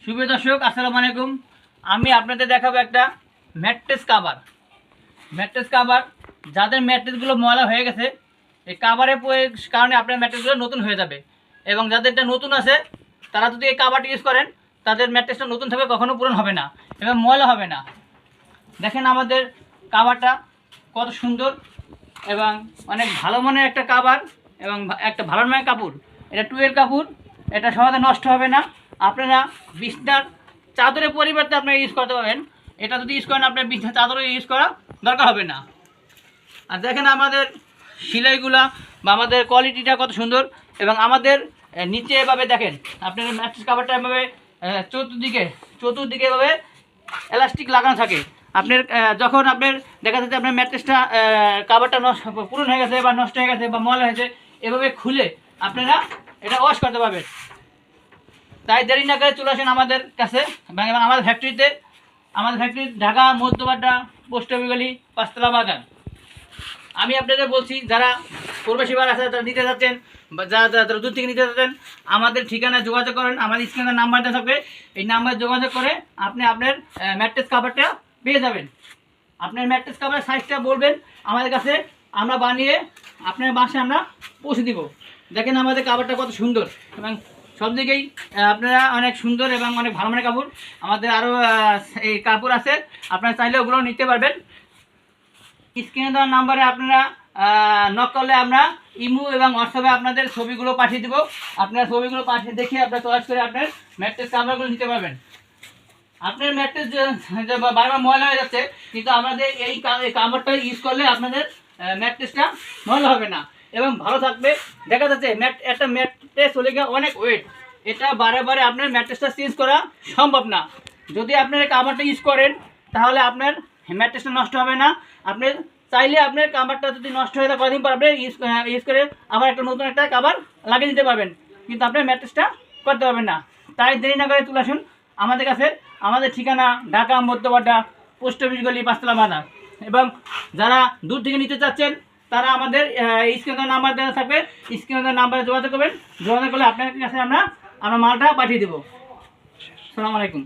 শুভ দর্শক, আসসালামু আলাইকুম। আমি আপনাদের দেখাবো একটা ম্যাট্রেস কাভার। যাদের ম্যাট্রেসগুলো ময়লা হয়ে গেছে, এই কাভারের কারণে আপনার ম্যাট্রেসগুলো নতুন হয়ে যাবে। এবং যাদেরটা নতুন আছে তারা যদি এই কাভারটি ইউজ করেন, তাদের ম্যাট্রেসটা নতুন থাকবে, কখনো পুরনো হবে না এবং ময়লা হবে না। দেখেন আমাদের কাভারটা কত সুন্দর এবং অনেক ভালো মানের একটা কাভার এবং একটা ভালো মানের কাপড়। এটা টুয়েল কাপড়, এটা সহজে নষ্ট হবে না। আপনারা বিছনার চাদরের পরিবর্তে আপনারা ইউজ করতে পারবেন। এটা যদি ইউজ করেন, আপনার বিছনার চাদরে ইউজ করা দরকার হবে না। আর দেখেন আমাদের সেলাইগুলা বা আমাদের কোয়ালিটিটা কত সুন্দর। এবং আমাদের নিচে এভাবে দেখেন, আপনার ম্যাট্রেস কাভারটা এভাবে চতুর্দিকে এভাবে এলাস্টিক লাগানো থাকে। আপনার যখন আপনার দেখা যাচ্ছে আপনার ম্যাট্রেসটা কাভারটা পুরনো হয়ে গেছে বা নষ্ট হয়ে গেছে বা ময়লা হয়েছে, এভাবে খুলে আপনারা এটা ওয়াশ করতে পারবেন। তাই দেরি না করে চলে আসেন আমাদের কাছে এবং আমাদের ফ্যাক্টরিতে। আমাদের factory Dhaka Madhyapara, post office গলি, 5 তলা বাগান। আমি আপনাদের বলছি, যারা প্রবাসী ভাই আছে, তারা নিতে যাচ্ছেন বা যারা দূর থেকে নিতে যাচ্ছেন, আমাদের ঠিকানায় যোগাযোগ করেন। আমাদের স্ক্রিনের নাম্বার দেওয়া থাকবে, এই নাম্বারে যোগাযোগ করে আপনি আপনার ম্যাট্রেস কাভারটা পেয়ে যাবেন। আপনার ম্যাট্রেস কাভারের সাইজটা বলবেন আমাদের কাছে, আমরা বানিয়ে আপনার বাসায় আমরা পৌঁছে দিব। দেখেন আমাদের কাভারটা কত সুন্দর এবং সব দিকেই আপনারা অনেক সুন্দর এবং অনেক ভালো মানের কাপড়। আমাদের আরও এই কাপড় আছে, আপনারা চাইলে ওগুলো নিতে পারবেন। স্ক্রিনে দেওয়ার নাম্বারে আপনারা নক করলে আমরা ইমো এবং হোয়াটসঅ্যাপে আপনাদের ছবিগুলো পাঠিয়ে দেবো। আপনারা ছবিগুলো পাঠিয়ে দেখে আপনারা চয়েস করে আপনার ম্যাট্রেস কাভারগুলো নিতে পারবেন। আপনার ম্যাট্রেস বারবার ময়লা হয়ে যাচ্ছে, কিন্তু আমাদের এই কাভারটা ইউজ করলে আপনাদের ম্যাট্রেসটা ময়লা হবে না এবং ভালো থাকবে। দেখা যাচ্ছে একটা ম্যাট্রেস হলে গিয়ে অনেক ওয়েট, এটা বারে বারে আপনার ম্যাট্রেসটা চেঞ্জ করা সম্ভব না। যদি আপনার এই কাভারটা ইউজ করেন, তাহলে আপনার ম্যাট্রেসটা নষ্ট হবে না। আপনি চাইলে আপনার কাভারটা যদি নষ্ট হয়ে যায়, কদিন পর আপনি ইউজ করে আবার একটা নতুন একটা কাভার লাগিয়ে দিতে পারবেন, কিন্তু আপনার ম্যাট্রেসটা করতে পারবেন না। তাই দেরি না করে চলে আসুন আমাদের কাছে। আমাদের ঠিকানা ঢাকা মধ্যপাড়া, পোস্ট অফিস গলি, 5 তলা বাজার। এবং যারা দূর থেকে নিতে চাচ্ছেন, তারা আমাদের স্ক্রিনের নাম্বার দেওয়া থাকবে, স্ক্রিনের নাম্বারে যোগাযোগ করবেন। যোগাযোগ করলে আপনার কাছে আমরা মালটা পাঠিয়ে দেবো। আসসালামু আলাইকুম।